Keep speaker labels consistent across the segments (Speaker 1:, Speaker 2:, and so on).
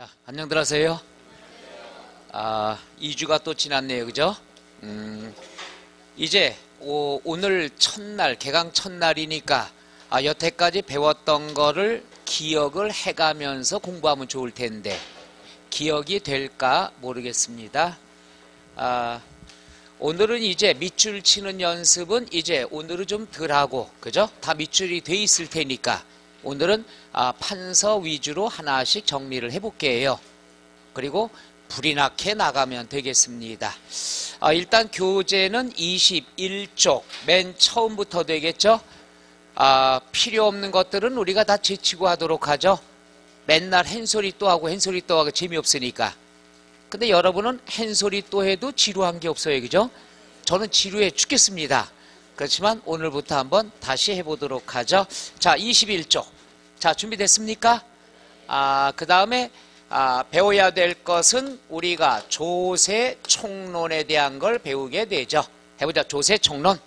Speaker 1: 자, 안녕들 하세요. 2주가 또 지났네요. 그죠? 이제 오늘 첫날, 개강 첫날이니까 여태까지 배웠던 거를 기억을 해가면서 공부하면 좋을 텐데 기억이 될까 모르겠습니다. 오늘은 이제 밑줄 치는 연습은 이제 오늘은 좀 덜하고, 그죠? 다 밑줄이 돼 있을 테니까 오늘은 판서 위주로 하나씩 정리를 해볼게요. 그리고 불이 나게 나가면 되겠습니다. 일단 교재는 21쪽 맨 처음부터 되겠죠? 필요 없는 것들은 우리가 다 제치고 하도록 하죠. 맨날 햇소리 또 하고 햇소리 또 하고 재미없으니까. 근데 여러분은 햇소리 또 해도 지루한 게 없어요. 그죠? 저는 지루해 죽겠습니다. 그렇지만 오늘부터 한번 다시 해보도록 하죠. 자, 21쪽. 자, 준비됐습니까? 그 다음에 배워야 될 것은 우리가 조세 총론에 대한 걸 배우게 되죠. 해보자. 조세 총론.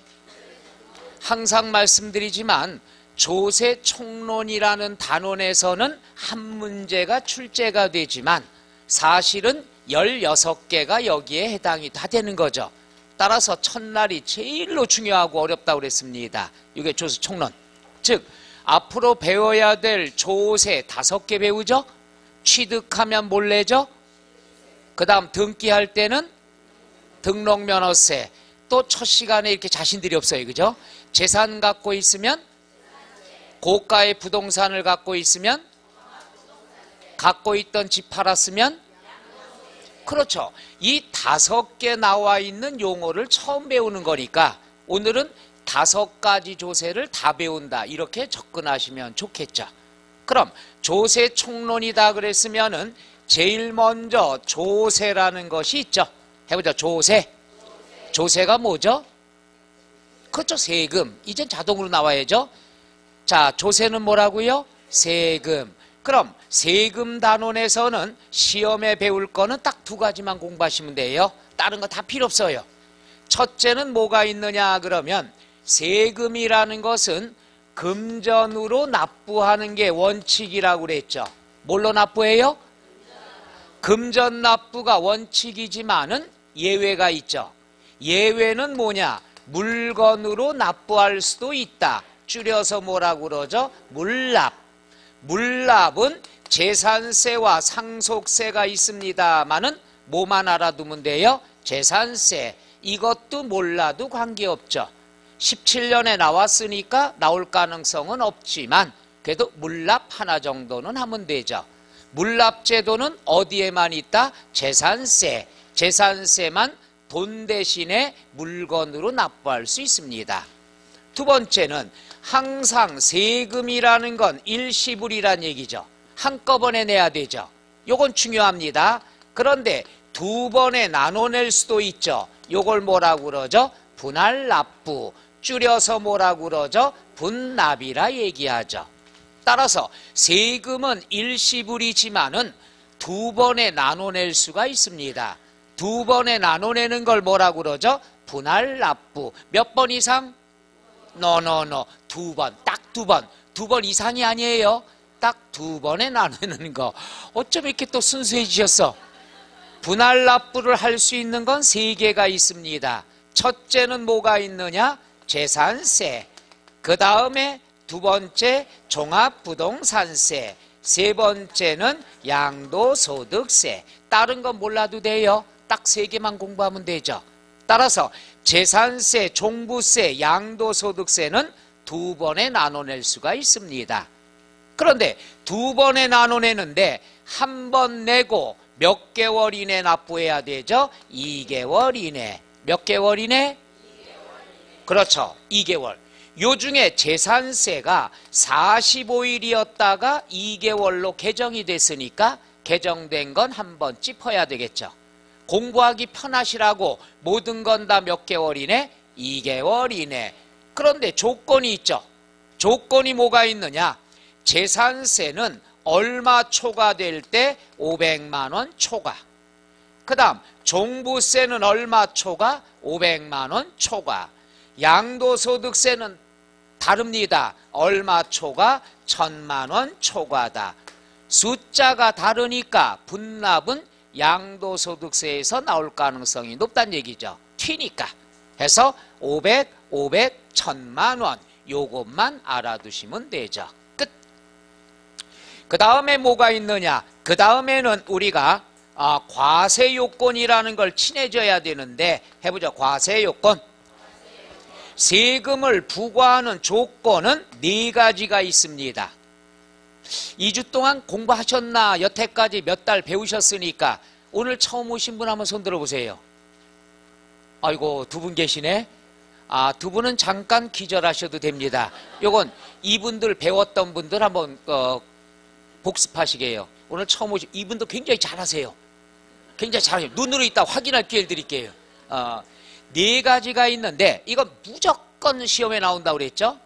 Speaker 1: 항상 말씀드리지만 조세 총론이라는 단원에서는 한 문제가 출제가 되지만 사실은 16개가 여기에 해당이 다 되는 거죠. 따라서 첫날이 제일로 중요하고 어렵다고 그랬습니다. 이게 조세 총론. 즉 앞으로 배워야 될 조세 5개 배우죠. 취득하면 몰래죠. 그 다음 등기할 때는 등록면허세. 또 첫 시간에 이렇게 자신들이 없어요. 그죠? 재산 갖고 있으면, 고가의 부동산을 갖고 있으면, 갖고 있던 집 팔았으면, 그렇죠. 이 5개 나와 있는 용어를 처음 배우는 거니까 오늘은 5가지 조세를 다 배운다. 이렇게 접근하시면 좋겠죠. 그럼 조세 총론이다 그랬으면은 제일 먼저 조세라는 것이 있죠. 해보자. 조세. 조세가 뭐죠? 그렇죠. 세금. 이젠 자동으로 나와야죠. 자, 조세는 뭐라고요? 세금. 그럼 세금 단원에서는 시험에 배울 거는 딱 2가지만 공부하시면 돼요. 다른 거 다 필요 없어요. 첫째는 뭐가 있느냐 그러면 세금이라는 것은 금전으로 납부하는 게 원칙이라고 그랬죠. 뭘로 납부해요? 금전 납부가 원칙이지만은 예외가 있죠. 예외는 뭐냐? 물건으로 납부할 수도 있다. 줄여서 뭐라고 그러죠? 물납. 물납은 재산세와 상속세가 있습니다만은 뭐만 알아두면 돼요? 재산세. 이것도 몰라도 관계없죠. 17년에 나왔으니까 나올 가능성은 없지만 그래도 물납 하나 정도는 하면 되죠. 물납 제도는 어디에만 있다? 재산세. 재산세만 돈 대신에 물건으로 납부할 수 있습니다. 두 번째는 항상 세금이라는 건 일시불이란 얘기죠. 한꺼번에 내야 되죠. 요건 중요합니다. 그런데 2번에 나눠낼 수도 있죠. 요걸 뭐라고 그러죠? 분할납부. 줄여서 뭐라고 그러죠? 분납이라 얘기하죠. 따라서 세금은 일시불이지만은 2번에 나눠낼 수가 있습니다. 2번에 나눠내는 걸 뭐라고 그러죠? 분할납부. 몇 번 이상? 노노노. 2번. 딱 2번. 2번 이상이 아니에요. 딱 2번에 나누는 거. 어쩜 이렇게 또 순수해지셨어? 분할납부를 할 수 있는 건 3개가 있습니다. 첫째는 뭐가 있느냐? 재산세. 그 다음에 2번째 종합부동산세. 3번째는 양도소득세. 다른 건 몰라도 돼요. 딱 3개만 공부하면 되죠. 따라서 재산세, 종부세, 양도소득세는 2번에 나눠낼 수가 있습니다. 그런데 2번에 나눠내는데 한 번 내고 몇 개월 이내 납부해야 되죠? 2개월 이내. 몇 개월 이내? 2개월. 그렇죠. 2개월. 요 중에 재산세가 45일이었다가 2개월로 개정이 됐으니까 개정된 건 한 번 짚어야 되겠죠. 공부하기 편하시라고 모든 건 다 몇 개월 이내? 2개월 이내. 그런데 조건이 있죠. 조건이 뭐가 있느냐? 재산세는 얼마 초과될 때 500만 원 초과. 그 다음 종부세는 얼마 초과? 500만 원 초과. 양도소득세는 다릅니다. 얼마 초과? 1000만 원 초과다. 숫자가 다르니까 분납은 양도소득세에서 나올 가능성이 높다는 얘기죠. 튀니까. 해서 500, 1000만 원 요것만 알아두시면 되죠. 끝. 그 다음에 뭐가 있느냐? 그 다음에는 우리가 과세요건이라는 걸 친해져야 되는데 해보죠. 과세요건. 세금을 부과하는 조건은 4가지가 있습니다. 2주 동안 공부하셨나? 여태까지 몇 달 배우셨으니까 오늘 처음 오신 분 한번 손 들어보세요. 아이고, 2분 계시네. 두 분은 잠깐 기절하셔도 됩니다. 요건 이분들 배웠던 분들 한번 복습하시게 해요. 오늘 처음 오신 이분도 굉장히 잘하세요. 굉장히 잘하세요. 눈으로 이따 확인할 기회를 드릴게요. 4가지가 있는데 이건 무조건 시험에 나온다고 그랬죠.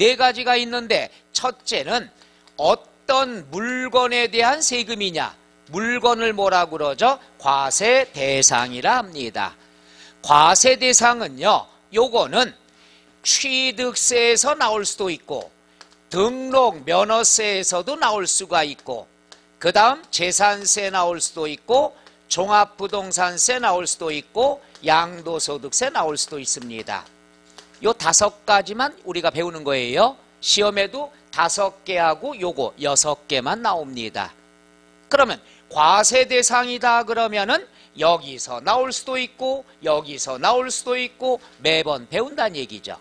Speaker 1: 4가지가 있는데 첫째는 어떤 물건에 대한 세금이냐. 물건을 뭐라고 그러죠? 과세 대상이라 합니다. 과세 대상은요, 요거는 취득세에서 나올 수도 있고 등록 면허세에서도 나올 수가 있고 그 다음 재산세 나올 수도 있고 종합부동산세 나올 수도 있고 양도소득세 나올 수도 있습니다. 요 5가지만 우리가 배우는 거예요. 시험에도 5개하고 요거 6개만 나옵니다. 그러면 과세 대상이다 그러면은 여기서 나올 수도 있고 여기서 나올 수도 있고 매번 배운다는 얘기죠.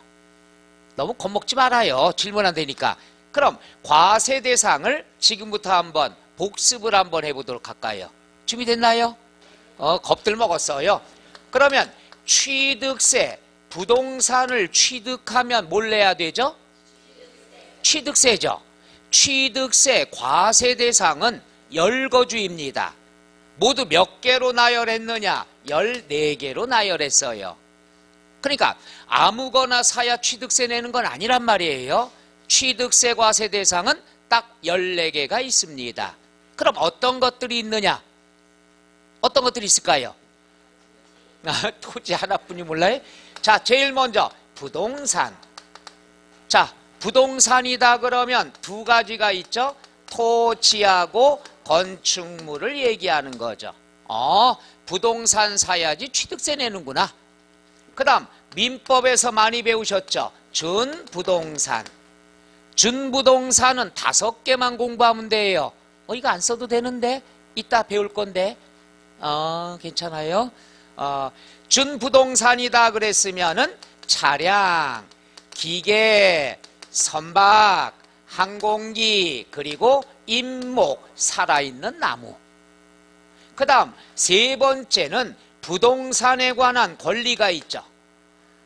Speaker 1: 너무 겁먹지 말아요. 질문 안 되니까. 그럼 과세 대상을 지금부터 한번 복습을 한번 해보도록 할까요? 준비됐나요? 겁들 먹었어요. 그러면 취득세, 부동산을 취득하면 뭘 내야 되죠? 취득세죠. 취득세 과세 대상은 열거주입니다. 모두 몇 개로 나열했느냐? 14개로 나열했어요. 그러니까 아무거나 사야 취득세 내는 건 아니란 말이에요. 취득세 과세 대상은 딱 14개가 있습니다. 그럼 어떤 것들이 있느냐? 어떤 것들이 있을까요? 토지 하나뿐이 몰라요? 자, 제일 먼저 부동산. 자, 부동산이다 그러면 2가지가 있죠. 토지하고 건축물을 얘기하는 거죠. 부동산 사야지 취득세 내는구나. 그 다음 민법에서 많이 배우셨죠. 준부동산. 준부동산은 5개만 공부하면 돼요. 이거 안 써도 되는데 이따 배울 건데 괜찮아요. 준부동산이다 그랬으면은 차량, 기계, 선박, 항공기, 그리고 임목, 살아있는 나무. 그 다음 3번째는 부동산에 관한 권리가 있죠.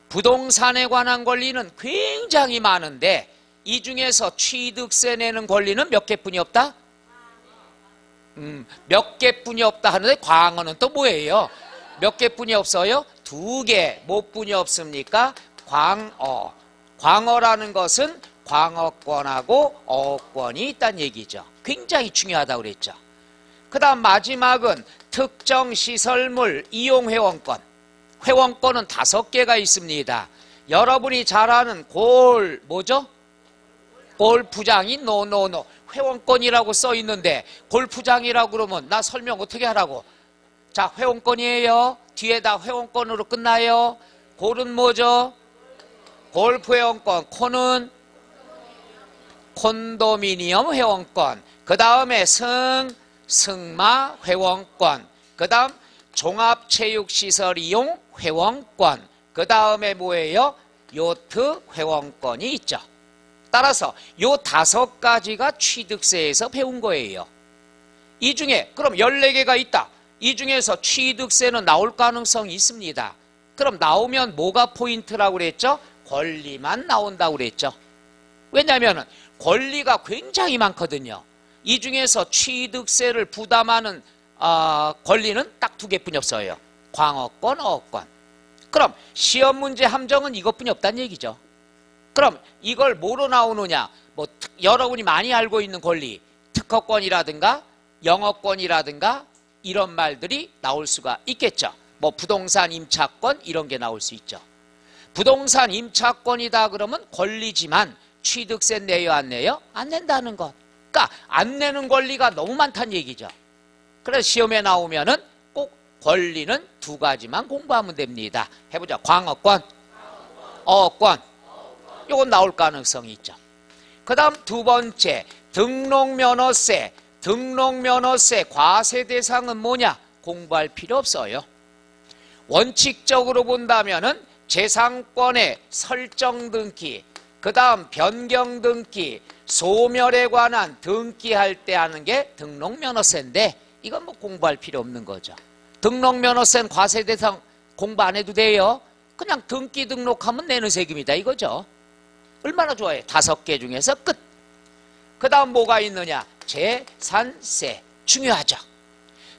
Speaker 1: 부동산에 관한 권리는 굉장히 많은데 이 중에서 취득세 내는 권리는 몇 개뿐이 없다? 몇 개뿐이 없다 하는데 광어는 또 뭐예요? 몇 개뿐이 없어요? 2개. 뭐 뿐이 없습니까? 광어. 광어라는 것은 광어권하고 어권이 있다는 얘기죠. 굉장히 중요하다고 그랬죠. 그 다음 마지막은 특정 시설물 이용 회원권. 회원권은 5개가 있습니다. 여러분이 잘 아는 뭐죠? 골프장이 노노노. 회원권이라고 써 있는데 골프장이라고 그러면 나 설명 어떻게 하라고? 자, 회원권이에요. 뒤에다 회원권으로 끝나요. 골은 뭐죠? 골프 회원권. 콘은 콘도미니엄 회원권. 그 다음에 승마 회원권. 그 다음 종합체육시설 이용 회원권. 그 다음에 뭐예요? 요트 회원권이 있죠. 따라서 요 5가지가 취득세에서 배운 거예요. 이 중에 그럼 14개가 있다. 이 중에서 취득세는 나올 가능성이 있습니다. 그럼 나오면 뭐가 포인트라고 그랬죠? 권리만 나온다고 그랬죠. 왜냐하면 권리가 굉장히 많거든요. 이 중에서 취득세를 부담하는 권리는 딱 2개뿐이 없어요. 광어권, 어권. 그럼 시험 문제 함정은 이것뿐이 없다는 얘기죠. 그럼 이걸 뭐로 나오느냐? 여러분이 많이 알고 있는 권리, 특허권이라든가 영어권이라든가 이런 말들이 나올 수가 있겠죠. 부동산 임차권 이런 게 나올 수 있죠. 부동산 임차권이다 그러면 권리지만 취득세 내요 안 내요? 안 낸다는 것. 그러니까 안 내는 권리가 너무 많다는 얘기죠. 그래서 시험에 나오면은 꼭 권리는 두 가지만 공부하면 됩니다. 해보자. 광어권, 어권. 이건 나올 가능성이 있죠. 그 다음 두 번째, 등록면허세. 등록면허세 과세 대상은 뭐냐? 공부할 필요 없어요. 원칙적으로 본다면은 재산권의 설정 등기, 그 다음 변경 등기, 소멸에 관한 등기할 때 하는 게 등록면허세인데 이건 뭐 공부할 필요 없는 거죠. 등록면허세는 과세 대상 공부 안 해도 돼요. 그냥 등기 등록하면 내는 세금이다 이거죠. 얼마나 좋아요. 5개 중에서 끝. 그 다음 뭐가 있느냐? 재산세. 중요하죠.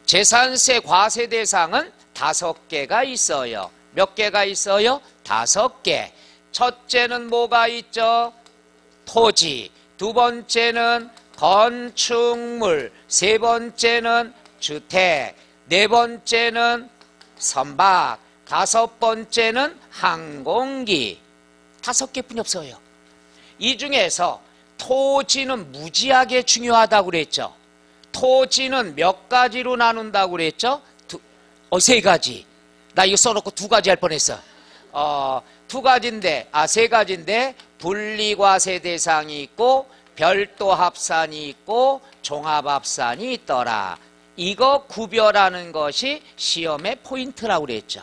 Speaker 1: 재산세 과세 대상은 5개가 있어요. 몇 개가 있어요? 5개. 첫째는 뭐가 있죠? 토지. 두 번째는 건축물. 세 번째는 주택. 네 번째는 선박. 5번째는 항공기. 5개뿐이 없어요. 이 중에서 토지는 무지하게 중요하다고 그랬죠. 토지는 몇 가지로 나눈다고 그랬죠? 3가지. 나 이거 써놓고 2가지 할 뻔했어. 2가지인데, 3가지인데, 분리과세 대상이 있고, 별도 합산이 있고, 종합합산이 있더라. 이거 구별하는 것이 시험의 포인트라고 그랬죠.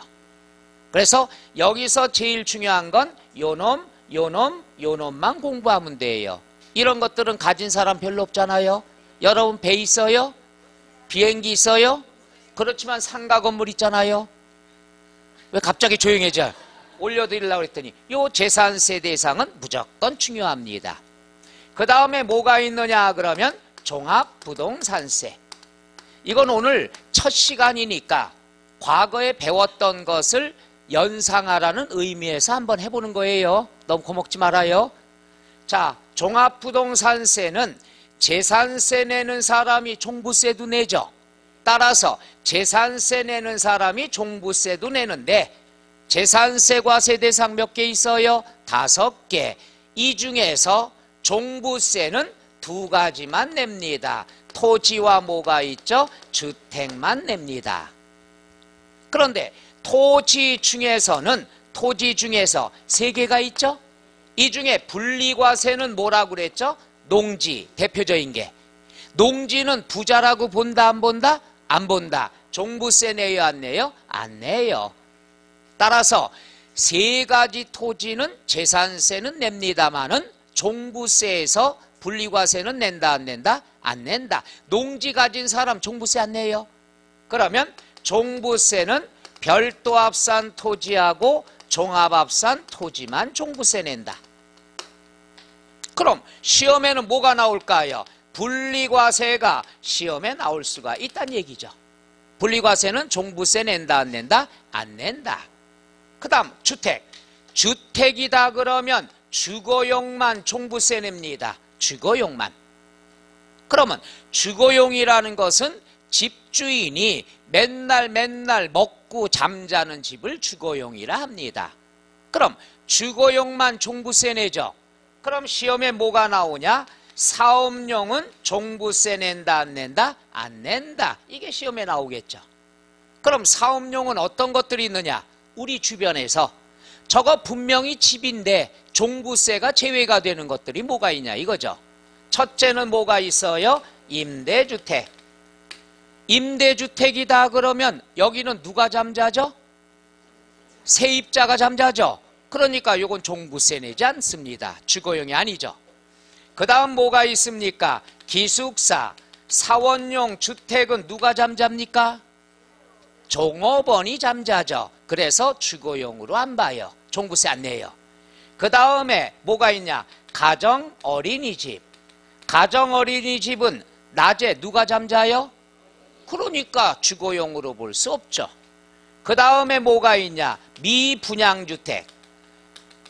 Speaker 1: 그래서 여기서 제일 중요한 건 요놈, 요놈, 요놈만 공부하면 돼요. 이런 것들은 가진 사람 별로 없잖아요. 여러분 배 있어요? 비행기 있어요? 그렇지만 상가 건물 있잖아요. 왜 갑자기 조용해져? 올려드리려고 했더니 요 재산세 대상은 무조건 중요합니다. 그 다음에 뭐가 있느냐 그러면 종합부동산세. 이건 오늘 첫 시간이니까 과거에 배웠던 것을 연상하라는 의미에서 한번 해보는 거예요. 너무 고먹지 말아요. 자, 종합부동산세는 재산세 내는 사람이 종부세도 내죠. 따라서 재산세 내는 사람이 종부세도 내는데 재산세 과세 대상 몇 개 있어요? 5개. 이 중에서 종부세는 2가지만 냅니다. 토지와 뭐가 있죠? 주택만 냅니다. 그런데 토지 중에서 3개가 있죠? 이 중에 분리과세는 뭐라고 그랬죠? 농지, 대표적인 게. 농지는 부자라고 본다, 안 본다? 안 본다. 종부세 내요, 안 내요? 안 내요. 따라서 3가지 토지는 재산세는 냅니다마는 종부세에서 분리과세는 낸다, 안 낸다? 안 낸다. 농지 가진 사람 종부세 안 내요. 그러면 종부세는 별도 합산 토지하고 종합합산 토지만 종부세 낸다. 그럼 시험에는 뭐가 나올까요? 분리과세가 시험에 나올 수가 있다는 얘기죠. 분리과세는 종부세 낸다 안 낸다? 안 낸다. 그 다음 주택. 주택이다 그러면 주거용만 종부세 냅니다. 주거용만. 그러면 주거용이라는 것은 집주인이 맨날 먹고 잠자는 집을 주거용이라 합니다. 그럼 주거용만 종부세 내죠. 그럼 시험에 뭐가 나오냐? 사업용은 종부세 낸다 안 낸다? 안 낸다. 이게 시험에 나오겠죠. 그럼 사업용은 어떤 것들이 있느냐? 우리 주변에서 저거 분명히 집인데 종부세가 제외가 되는 것들이 뭐가 있냐 이거죠. 첫째는 뭐가 있어요? 임대주택. 임대주택이다 그러면 여기는 누가 잠자죠? 세입자가 잠자죠. 그러니까 이건 종부세 내지 않습니다. 주거용이 아니죠. 그 다음 뭐가 있습니까? 기숙사, 사원용 주택은 누가 잠잡니까? 종업원이 잠자죠. 그래서 주거용으로 안 봐요. 종부세 안 내요. 그 다음에 뭐가 있냐? 가정어린이집. 가정어린이집은 낮에 누가 잠자요? 그러니까 주거용으로 볼 수 없죠. 그 다음에 뭐가 있냐? 미분양주택.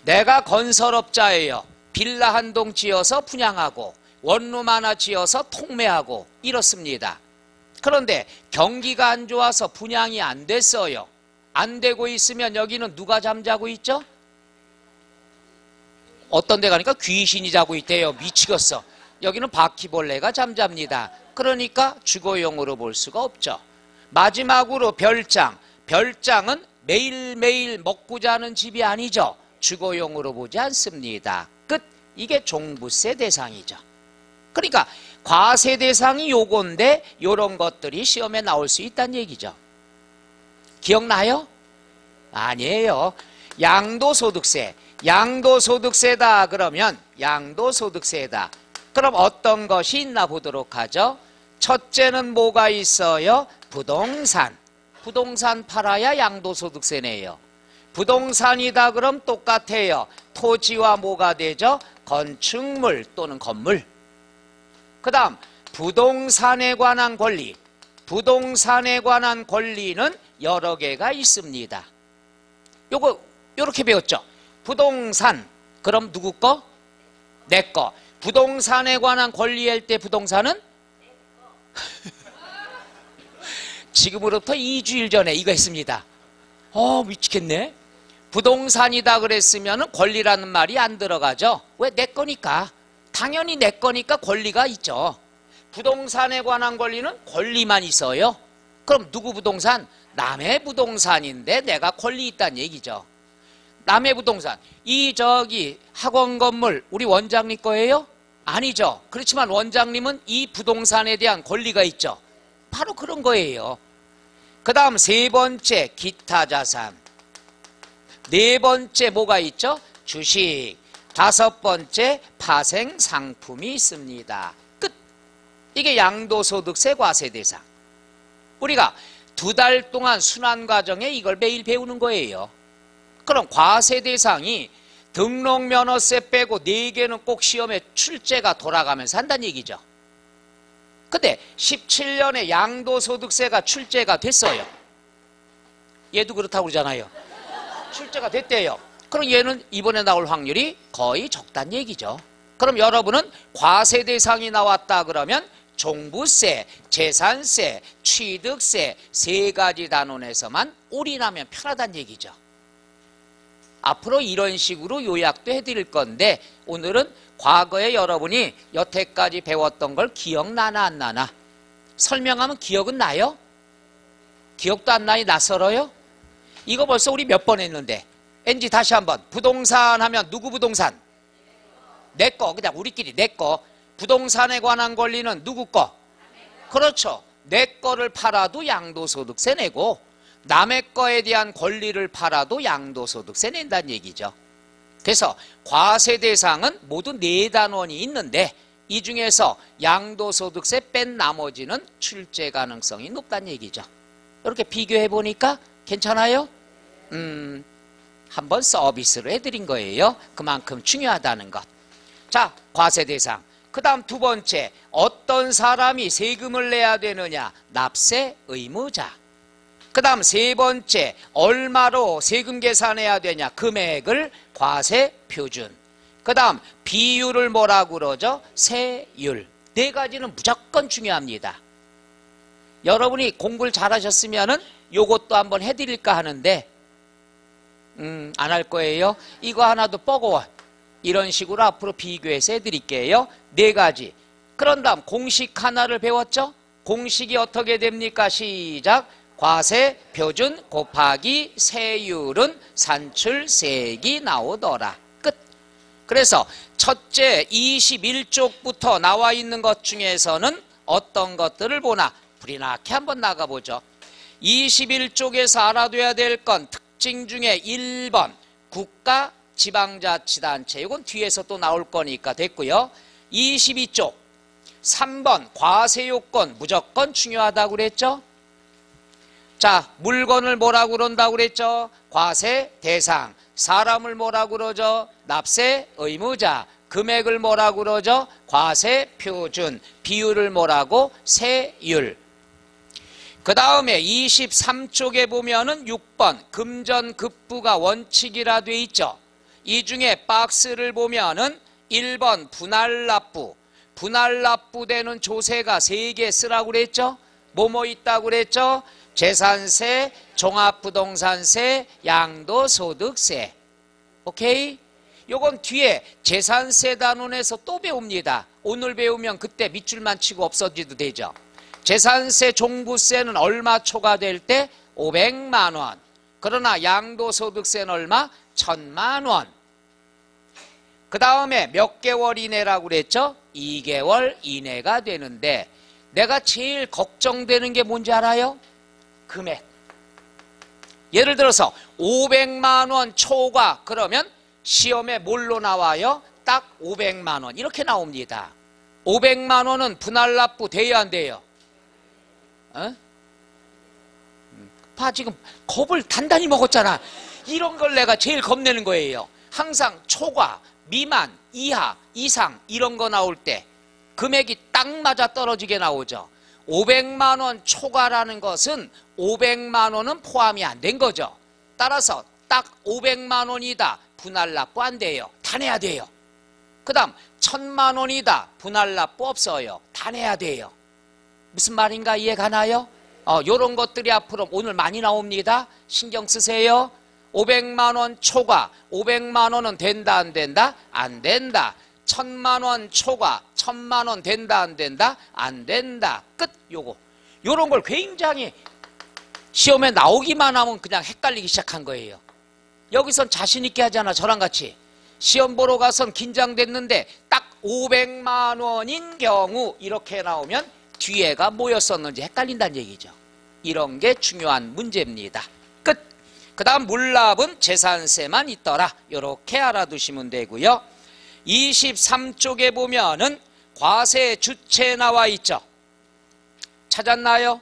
Speaker 1: 내가 건설업자예요. 빌라 한 동 지어서 분양하고 원룸 하나 지어서 통매하고 이렇습니다. 그런데 경기가 안 좋아서 분양이 안 됐어요. 안 되고 있으면 여기는 누가 잠자고 있죠? 어떤 데 가니까 귀신이 자고 있대요. 미치겠어. 여기는 바퀴벌레가 잠잡니다. 그러니까 주거용으로 볼 수가 없죠. 마지막으로 별장. 별장은 매일매일 먹고 자는 집이 아니죠. 주거용으로 보지 않습니다. 끝. 이게 종부세 대상이죠. 그러니까 과세 대상이 요건데 요런 것들이 시험에 나올 수 있다는 얘기죠. 기억나요? 아니에요. 양도소득세. 양도소득세다 그러면 양도소득세다. 그럼 어떤 것이 있나 보도록 하죠. 첫째는 뭐가 있어요? 부동산. 부동산 팔아야 양도소득세네요. 부동산이다 그럼 똑같아요. 토지와 뭐가 되죠? 건축물 또는 건물. 그 다음 부동산에 관한 권리. 부동산에 관한 권리는 여러 개가 있습니다. 요거 요렇게 배웠죠. 부동산 그럼 누구 거? 내 거. 부동산에 관한 권리할 때 부동산은? 지금으로부터 2주일 전에 이거 했습니다. 미치겠네. 부동산이다 그랬으면 권리라는 말이 안 들어가죠. 왜? 내 거니까. 당연히 내 거니까 권리가 있죠. 부동산에 관한 권리는 권리만 있어요. 그럼 누구 부동산? 남의 부동산인데 내가 권리 있다는 얘기죠. 남의 부동산. 이 학원 건물 우리 원장님 거예요? 아니죠. 그렇지만 원장님은 이 부동산에 대한 권리가 있죠. 바로 그런 거예요. 그 다음 세 번째 기타 자산. 네 번째 뭐가 있죠? 주식. 다섯 번째 파생 상품이 있습니다. 끝. 이게 양도소득세 과세 대상. 우리가 2달 동안 순환 과정에 이걸 매일 배우는 거예요. 그럼 과세 대상이 등록면허세 빼고 4개는 꼭 시험에 출제가 돌아가면서 한다는 얘기죠. 근데 17년에 양도소득세가 출제가 됐어요. 얘도 그렇다고 그러잖아요. 출제가 됐대요. 그럼 얘는 이번에 나올 확률이 거의 적다는 얘기죠. 그럼 여러분은 과세 대상이 나왔다 그러면 종부세, 재산세, 취득세 3가지 단원에서만 올인하면 편하다는 얘기죠. 앞으로 이런 식으로 요약도 해드릴 건데 오늘은 과거에 여러분이 여태까지 배웠던 걸 기억나나 안 나나? 설명하면 기억은 나요? 기억도 안 나니 낯설어요? 이거 벌써 우리 몇 번 했는데 NG 다시 한번. 부동산 하면 누구 부동산? 내 거. 그냥 우리끼리 내 거. 부동산에 관한 권리는 누구 거? 그렇죠. 내 거를 팔아도 양도소득세 내고 남의 거에 대한 권리를 팔아도 양도소득세 낸다는 얘기죠. 그래서 과세 대상은 모두 4단원이 있는데 이 중에서 양도소득세 뺀 나머지는 출제 가능성이 높다는 얘기죠. 이렇게 비교해 보니까 괜찮아요? 한번 서비스를 해드린 거예요. 그만큼 중요하다는 것. 자, 과세 대상. 그 다음 2번째, 어떤 사람이 세금을 내야 되느냐? 납세 의무자. 그 다음 3번째, 얼마로 세금 계산해야 되냐? 금액을 과세 표준. 그 다음 비율을 뭐라고 그러죠? 세율. 4가지는 무조건 중요합니다. 여러분이 공부를 잘하셨으면은 요것도 한번 해드릴까 하는데 안 할 거예요. 이거 하나도 뻐거워. 이런 식으로 앞으로 비교해서 해드릴게요. 4가지. 그런 다음 공식 하나를 배웠죠? 공식이 어떻게 됩니까? 시작. 과세 표준 곱하기 세율은 산출세액이 나오더라. 끝. 그래서 첫째 21쪽부터 나와 있는 것 중에서는 어떤 것들을 보나 불이 나게 한번 나가보죠. 21쪽에서 알아둬야 될 건 특징 중에 1번 국가 지방자치단체. 이건 뒤에서 또 나올 거니까 됐고요. 22쪽 3번 과세요건 무조건 중요하다고 그랬죠. 자, 물건을 뭐라고 그런다고 그랬죠? 과세 대상. 사람을 뭐라고 그러죠? 납세 의무자. 금액을 뭐라고 그러죠? 과세 표준. 비율을 뭐라고? 세율. 그 다음에 23쪽에 보면은 6번 금전급부가 원칙이라 돼 있죠. 이 중에 박스를 보면은 1번 분할납부. 분할납부되는 조세가 3개 쓰라고 그랬죠? 뭐뭐 있다고 그랬죠? 재산세, 종합부동산세, 양도소득세. 오케이? 요건 뒤에 재산세 단원에서 또 배웁니다. 오늘 배우면 그때 밑줄만 치고 없어져도 되죠. 재산세 종부세는 얼마 초과될 때? 500만 원. 그러나 양도소득세는 얼마? 1000만 원. 그 다음에 몇 개월 이내라고 그랬죠? 2개월 이내가 되는데 내가 제일 걱정되는 게 뭔지 알아요? 금액. 예를 들어서 500만 원 초과 그러면 시험에 뭘로 나와요? 딱 500만 원 이렇게 나옵니다. 500만 원은 분할납부 돼야 안 돼요? 봐 지금 겁을 단단히 먹었잖아. 이런 걸 내가 제일 겁내는 거예요. 항상 초과, 미만, 이하, 이상 이런 거 나올 때 금액이 딱 맞아 떨어지게 나오죠. 500만 원 초과라는 것은 500만 원은 포함이 안 된 거죠. 따라서 딱 500만 원이다. 분할납부 안 돼요. 다 내야 돼요. 그 다음 1000만 원이다. 분할납부 없어요. 다 내야 돼요. 무슨 말인가 이해가나요? 요런 것들이 앞으로 오늘 많이 나옵니다. 신경 쓰세요. 500만 원 초과, 500만 원은 된다 안 된다? 안 된다. 1000만 원 초과, 1000만 원 된다 안 된다? 안 된다. 끝. 요런 걸 굉장히 시험에 나오기만 하면 그냥 헷갈리기 시작한 거예요. 여기선 자신 있게 하잖아. 저랑 같이. 시험 보러 가선 긴장됐는데 딱 500만 원인 경우 이렇게 나오면 뒤에가 뭐였었는지 헷갈린다는 얘기죠. 이런 게 중요한 문제입니다. 끝. 그 다음 물납은 재산세만 있더라. 이렇게 알아두시면 되고요. 23쪽에 보면은 과세 주체 나와 있죠. 찾았나요?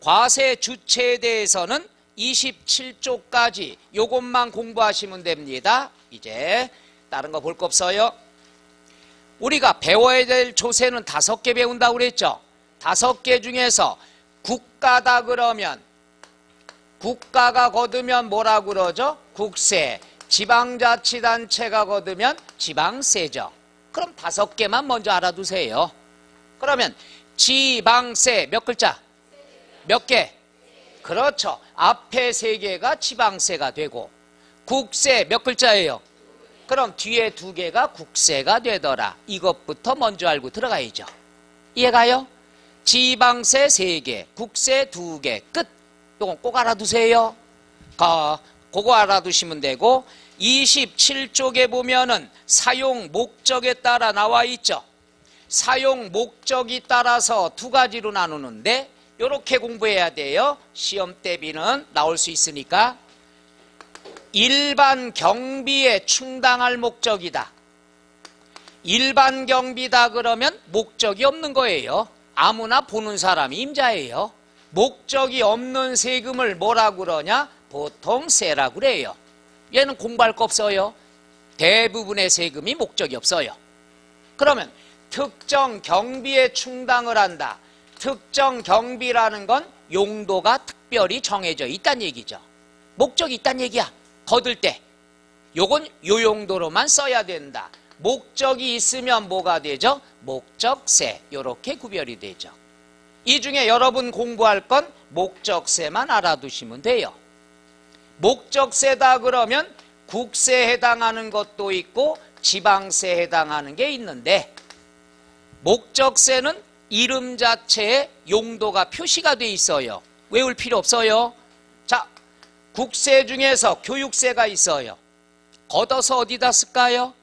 Speaker 1: 과세 주체에 대해서는 27쪽까지 요것만 공부하시면 됩니다. 이제 다른 거 볼 거 없어요. 우리가 배워야 될 조세는 5개 배운다고 그랬죠. 5개 중에서 국가다 그러면 국가가 거두면 뭐라고 그러죠? 국세. 지방자치단체가 거두면 지방세죠. 그럼 5개만 먼저 알아두세요. 그러면 지방세 몇 글자? 몇 개? 그렇죠. 앞에 3개가 지방세가 되고 국세 몇 글자예요? 그럼 뒤에 2개가 국세가 되더라. 이것부터 먼저 알고 들어가야죠. 이해가요? 지방세 3개, 국세 2개, 끝. 이건 꼭 알아두세요. 그거 알아두시면 되고 27쪽에 보면은 사용 목적에 따라 나와 있죠. 사용 목적이 따라서 2가지로 나누는데 이렇게 공부해야 돼요. 시험 대비는 나올 수 있으니까. 일반 경비에 충당할 목적이다. 일반 경비다 그러면 목적이 없는 거예요. 아무나 보는 사람이 임자예요. 목적이 없는 세금을 뭐라고 그러냐? 보통 세라고 그래요. 얘는 공부할 거 없어요. 대부분의 세금이 목적이 없어요. 그러면 특정 경비에 충당을 한다. 특정 경비라는 건 용도가 특별히 정해져 있다는 얘기죠. 목적이 있다는 얘기야. 거둘 때 요건 요 용도로만 써야 된다. 목적이 있으면 뭐가 되죠? 목적세. 요렇게 구별이 되죠. 이 중에 여러분 공부할 건 목적세만 알아두시면 돼요. 목적세다 그러면 국세에 해당하는 것도 있고 지방세에 해당하는 게 있는데 목적세는 이름 자체에 용도가 표시가 돼 있어요. 외울 필요 없어요. 자, 국세 중에서 교육세가 있어요. 걷어서 어디다 쓸까요?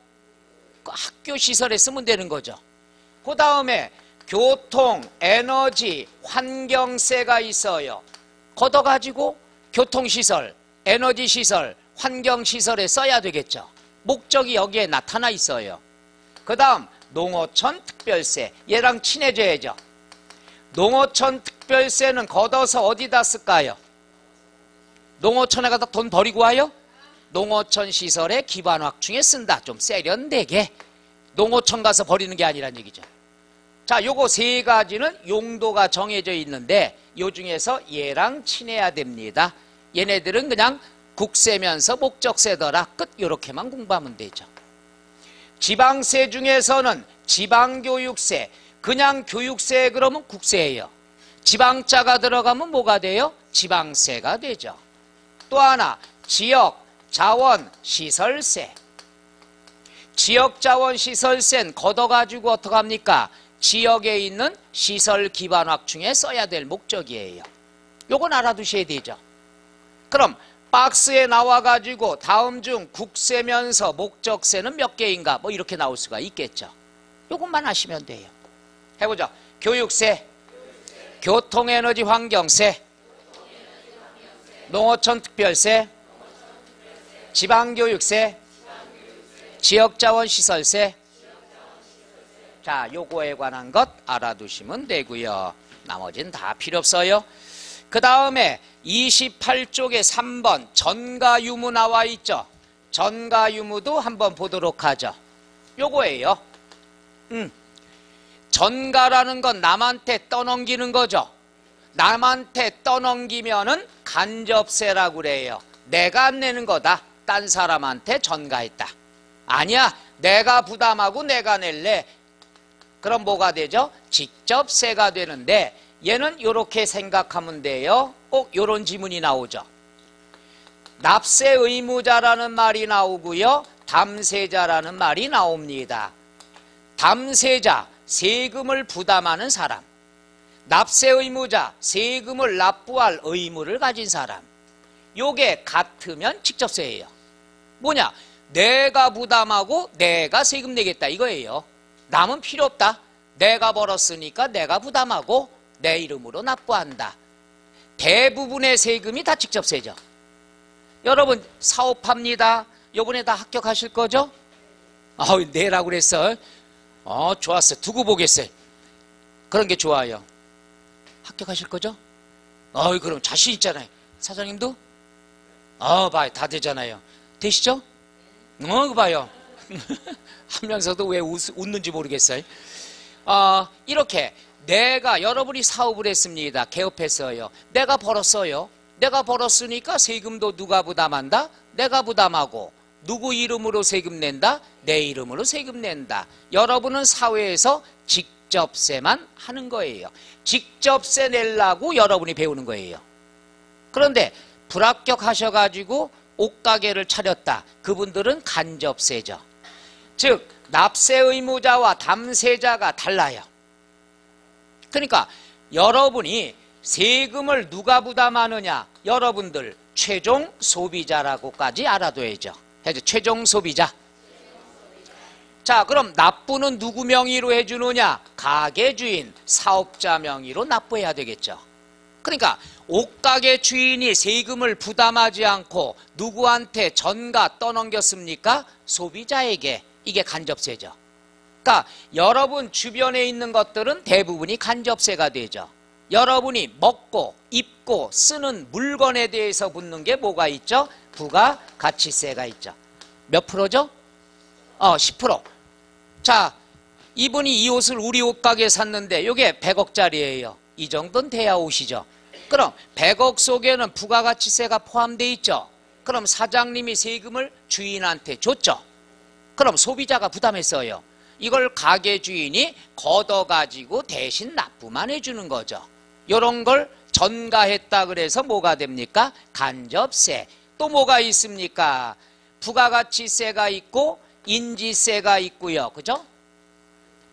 Speaker 1: 학교 시설에 쓰면 되는 거죠. 그 다음에 교통, 에너지, 환경세가 있어요. 걷어가지고 교통시설, 에너지시설, 환경시설에 써야 되겠죠. 목적이 여기에 나타나 있어요. 그 다음 농어촌 특별세. 얘랑 친해져야죠. 농어촌 특별세는 걷어서 어디다 쓸까요? 농어촌에 가다 돈 버리고 와요? 농어촌 시설에 기반 확충에 쓴다. 좀 세련되게. 농어촌 가서 버리는 게 아니란 얘기죠. 자, 요거 3가지는 용도가 정해져 있는데 요 중에서 얘랑 친해야 됩니다. 얘네들은 그냥 국세면서 목적세더라. 끝. 요렇게만 공부하면 되죠. 지방세 중에서는 지방교육세. 그냥 교육세 그러면 국세예요. 지방자가 들어가면 뭐가 돼요? 지방세가 되죠. 또 하나 지역, 자원, 시설세. 지역자원 시설세는 걷어가지고 어떡합니까? 지역에 있는 시설 기반 확충에 써야 될 목적이에요. 요건 알아두셔야 되죠. 그럼 박스에 나와가지고 다음 중 국세면서 목적세는 몇 개인가? 뭐 이렇게 나올 수가 있겠죠. 요것만 하시면 돼요. 해보죠. 교육세, 교통에너지 환경세, 농어촌 특별세, 지방교육세, 지역자원시설세. 자, 요거에 관한 것 알아두시면 되고요. 나머지는 다 필요 없어요. 그 다음에 28쪽에 3번 전가유무 나와 있죠. 전가유무도 한번 보도록 하죠. 요거예요. 전가라는 건 남한테 떠넘기는 거죠. 남한테 떠넘기면은 간접세라고 그래요. 내가 안 내는 거다. 딴 사람한테 전가했다. 아니야, 내가 부담하고 내가 낼래. 그럼 뭐가 되죠? 직접세가 되는데 얘는 이렇게 생각하면 돼요. 꼭 이런 지문이 나오죠. 납세 의무자라는 말이 나오고요. 담세자라는 말이 나옵니다. 담세자, 세금을 부담하는 사람. 납세 의무자, 세금을 납부할 의무를 가진 사람. 요게 같으면 직접세예요. 뭐냐? 내가 부담하고 내가 세금 내겠다 이거예요. 남은 필요 없다. 내가 벌었으니까 내가 부담하고 내 이름으로 납부한다. 대부분의 세금이 다 직접세죠. 여러분 사업합니다. 요번에 다 합격하실 거죠? 내라고 그랬어. 좋았어. 두고 보겠어요. 그런 게 좋아요. 합격하실 거죠? 그럼 자신 있잖아요. 사장님도? 봐요. 다 되잖아요. 되시죠? 봐요. 하면서도 왜 웃는지 모르겠어요. 이렇게 내가 여러분이 사업을 했습니다. 개업했어요. 내가 벌었어요. 내가 벌었으니까 세금도 누가 부담한다? 내가 부담하고. 누구 이름으로 세금 낸다? 내 이름으로 세금 낸다. 여러분은 사회에서 직접세만 하는 거예요. 직접세 내려고 여러분이 배우는 거예요. 그런데 불합격하셔가지고 옷가게를 차렸다. 그분들은 간접세죠. 즉 납세 의무자와 담세자가 달라요. 그러니까 여러분이 세금을 누가 부담하느냐? 여러분들 최종 소비자라고까지 알아둬야죠. 해서 최종 소비자. 자, 그럼 납부는 누구 명의로 해주느냐? 가게 주인, 사업자 명의로 납부해야 되겠죠. 그러니까 옷가게 주인이 세금을 부담하지 않고 누구한테 전가 떠넘겼습니까? 소비자에게. 이게 간접세죠. 그러니까 여러분 주변에 있는 것들은 대부분이 간접세가 되죠. 여러분이 먹고 입고 쓰는 물건에 대해서 붙는 게 뭐가 있죠? 부가가치세가 있죠. 몇 프로죠? 10%. 자, 이분이 이 옷을 우리 옷가게에 샀는데 이게 100억짜리예요. 이 정도는 돼야 옷이죠. 그럼 100억 속에는 부가가치세가 포함되어 있죠. 그럼 사장님이 세금을 주인한테 줬죠. 그럼 소비자가 부담했어요. 이걸 가게 주인이 걷어가지고 대신 납부만 해주는 거죠. 이런 걸 전가했다 그래서 뭐가 됩니까? 간접세. 또 뭐가 있습니까? 부가가치세가 있고 인지세가 있고요. 그죠?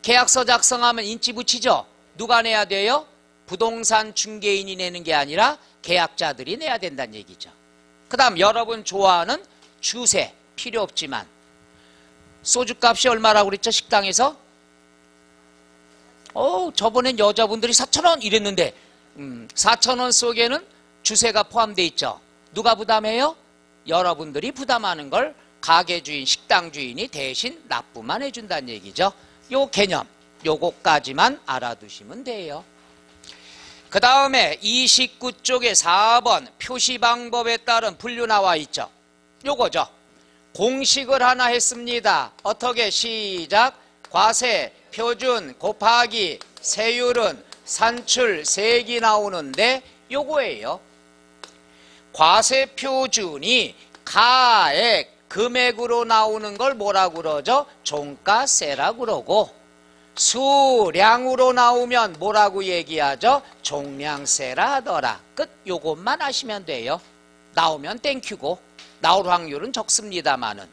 Speaker 1: 계약서 작성하면 인지 붙이죠. 누가 내야 돼요? 부동산 중개인이 내는 게 아니라 계약자들이 내야 된다는 얘기죠. 그 다음 여러분 좋아하는 주세 필요 없지만 소주값이 얼마라고 그랬죠? 식당에서? 저번엔 여자분들이 4,000원 이랬는데 4,000원 속에는 주세가 포함되어 있죠. 누가 부담해요? 여러분들이 부담하는 걸 가게 주인, 식당 주인이 대신 납부만 해준다는 얘기죠. 요 개념, 요거까지만 알아두시면 돼요. 그 다음에 29쪽에 4번 표시 방법에 따른 분류 나와 있죠. 요거죠. 공식을 하나 했습니다. 어떻게? 시작. 과세, 표준, 곱하기, 세율은 산출, 세기 나오는데 요거예요. 과세 표준이 가액, 금액으로 나오는 걸 뭐라고 그러죠? 종가세라고 그러고 수량으로 나오면 뭐라고 얘기하죠? 종량세라 하더라. 끝. 요것만 하시면 돼요. 나오면 땡큐고 나올 확률은 적습니다만은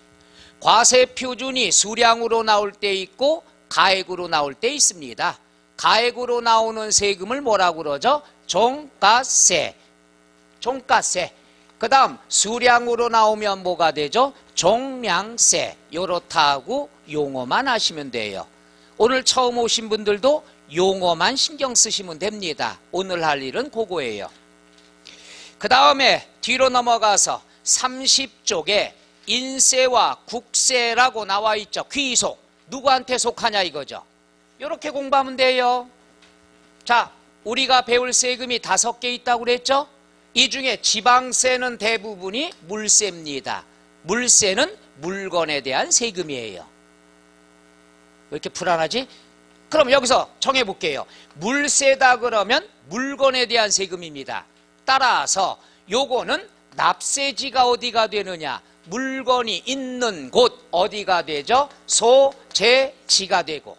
Speaker 1: 과세 표준이 수량으로 나올 때 있고 가액으로 나올 때 있습니다. 가액으로 나오는 세금을 뭐라고 그러죠? 종가세. 종가세. 그 다음 수량으로 나오면 뭐가 되죠? 종량세. 요렇다고 용어만 하시면 돼요. 오늘 처음 오신 분들도 용어만 신경 쓰시면 됩니다. 오늘 할 일은 그거예요. 그 다음에 뒤로 넘어가서 30쪽에 인세와 국세라고 나와 있죠. 귀속. 누구한테 속하냐 이거죠. 이렇게 공부하면 돼요. 자, 우리가 배울 세금이 5개 있다고 그랬죠. 이 중에 지방세는 대부분이 물세입니다. 물세는 물건에 대한 세금이에요. 왜 이렇게 불안하지? 그럼 여기서 정해볼게요. 물세다 그러면 물건에 대한 세금입니다. 따라서 요거는 납세지가 어디가 되느냐? 물건이 있는 곳 어디가 되죠? 소재지가 되고,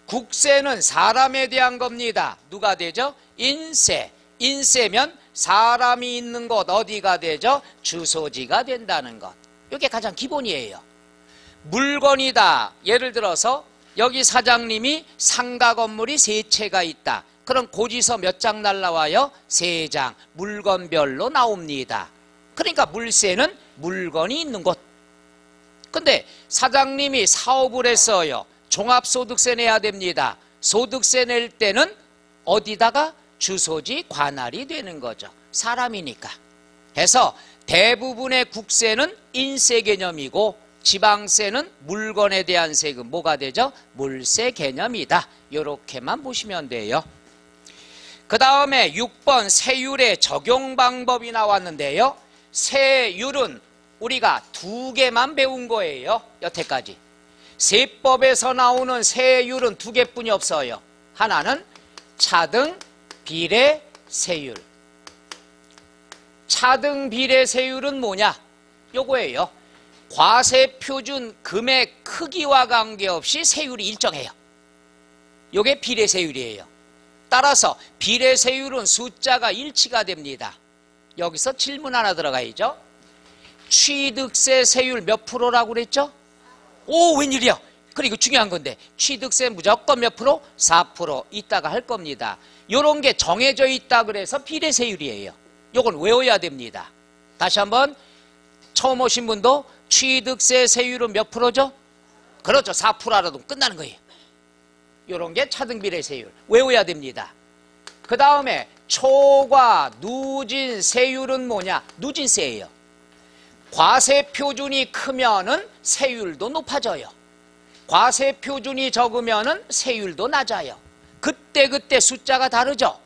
Speaker 1: 국세는 사람에 대한 겁니다. 누가 되죠? 인세. 인세면 사람이 있는 곳 어디가 되죠? 주소지가 된다는 것. 이게 가장 기본이에요. 물건이다. 예를 들어서 여기 사장님이 상가 건물이 3채가 있다. 그럼 고지서 몇 장 날라와요? 3장. 물건별로 나옵니다. 그러니까 물세는 물건이 있는 곳. 근데 사장님이 사업을 했어요. 종합소득세 내야 됩니다. 소득세 낼 때는 어디다가? 주소지 관할이 되는 거죠. 사람이니까. 해서 대부분의 국세는 인세 개념이고 지방세는 물건에 대한 세금 뭐가 되죠? 물세 개념이다. 이렇게만 보시면 돼요. 그 다음에 6번 세율의 적용 방법이 나왔는데요. 세율은 우리가 2개만 배운 거예요. 여태까지. 세법에서 나오는 세율은 2개뿐이 없어요. 하나는 차등 비례 세율. 차등 비례 세율은 뭐냐? 요거예요. 과세 표준 금액 크기와 관계없이 세율이 일정해요. 요게 비례 세율이에요. 따라서 비례 세율은 숫자가 일치가 됩니다. 여기서 질문 하나 들어가야죠. 취득세 세율 몇 프로라고 그랬죠? 오, 웬일이야? 그래, 이거 중요한 건데 취득세 무조건 몇 프로? 4%. 이따가 할 겁니다. 요런 게 정해져 있다 그래서 비례 세율이에요. 요건 외워야 됩니다. 다시 한번 처음 오신 분도 취득세 세율은 몇 프로죠? 그렇죠. 4% 알아도 끝나는 거예요. 요런 게 차등 비례 세율. 외워야 됩니다. 그 다음에 초과 누진 세율은 뭐냐? 누진세예요. 과세 표준이 크면은 세율도 높아져요. 과세 표준이 적으면은 세율도 낮아요. 그때 숫자가 다르죠.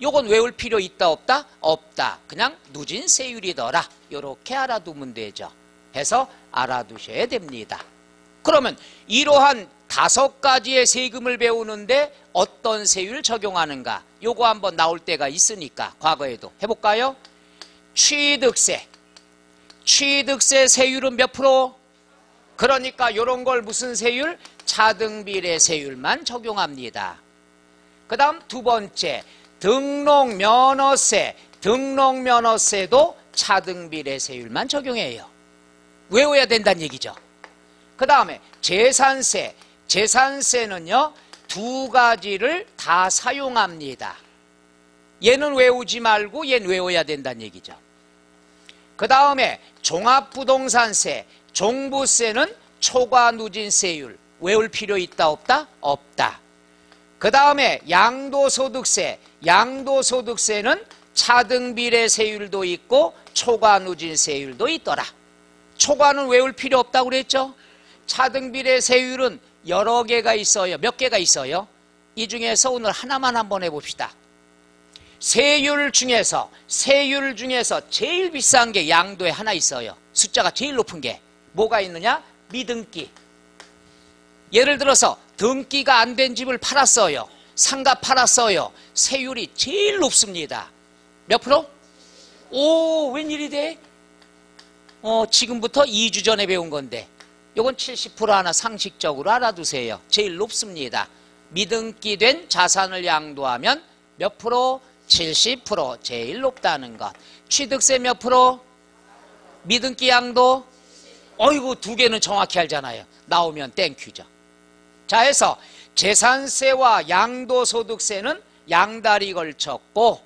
Speaker 1: 요건 외울 필요 있다 없다? 없다. 그냥 누진 세율이더라. 요렇게 알아두면 되죠. 해서 알아두셔야 됩니다. 그러면 이러한 5가지의 세금을 배우는데 어떤 세율 적용하는가? 요거 한번 나올 때가 있으니까 과거에도 해볼까요? 취득세. 취득세 세율은 몇 프로? 그러니까 요런 걸 무슨 세율? 차등비례 세율만 적용합니다. 그 다음 2번째 등록면허세. 등록면허세도 차등비례 세율만 적용해요. 외워야 된다는 얘기죠. 그 다음에 재산세. 재산세는요 2가지를 다 사용합니다. 얘는 외우지 말고 얘는 외워야 된다는 얘기죠. 그 다음에 종합부동산세. 종부세는 초과 누진세율. 외울 필요 있다 없다? 없다. 그 다음에 양도소득세. 양도소득세는 차등비례 세율도 있고 초과 누진세율도 있더라. 초과는 외울 필요 없다고 그랬죠? 차등비례 세율은 여러 개가 있어요. 몇 개가 있어요? 이 중에서 오늘 하나만 한번 해봅시다. 세율 중에서 제일 비싼 게 양도에 하나 있어요. 숫자가 제일 높은 게 뭐가 있느냐? 미등기. 예를 들어서 등기가 안 된 집을 팔았어요. 상가 팔았어요. 세율이 제일 높습니다. 몇 프로? 오, 웬일이 돼? 지금부터 2주 전에 배운 건데 요건 70% 하나 상식적으로 알아두세요. 제일 높습니다. 미등기 된 자산을 양도하면 몇 프로? 70% 제일 높다는 것. 취득세 몇 프로? 미등기 양도 어이구, 두 개는 정확히 알잖아요. 나오면 땡큐죠. 자, 해서 재산세와 양도소득세는 양다리 걸쳤고,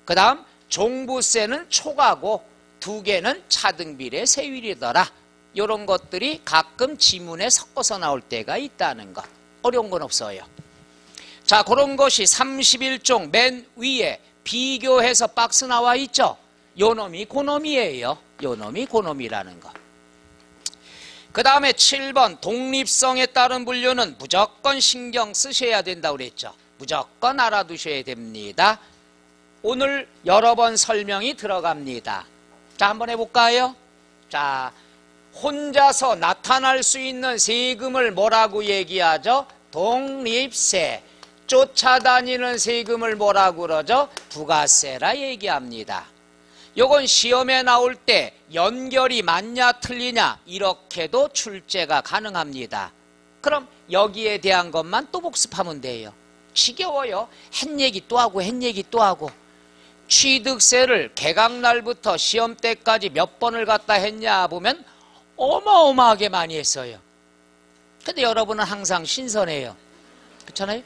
Speaker 1: 그 다음 종부세는 초과고, 두 개는 차등비례 세율이더라. 이런 것들이 가끔 지문에 섞어서 나올 때가 있다는 것. 어려운 건 없어요. 자, 그런 것이 31종 맨 위에 비교해서 박스 나와 있죠. 요 놈이 고놈이에요. 요 놈이 고놈이라는 것. 그 다음에 7번 독립성에 따른 분류는 무조건 신경 쓰셔야 된다고 그랬죠. 무조건 알아두셔야 됩니다. 오늘 여러 번 설명이 들어갑니다. 자, 한번 해볼까요? 자, 혼자서 나타날 수 있는 세금을 뭐라고 얘기하죠? 독립세. 쫓아다니는 세금을 뭐라고 그러죠? 부가세라 얘기합니다. 요건 시험에 나올 때 연결이 맞냐 틀리냐 이렇게도 출제가 가능합니다. 그럼 여기에 대한 것만 또 복습하면 돼요. 지겨워요. 한 얘기 또 하고 한 얘기 또 하고. 취득세를 개강날부터 시험 때까지 몇 번을 갖다 했냐 보면 어마어마하게 많이 했어요. 근데 여러분은 항상 신선해요. 그렇잖아요?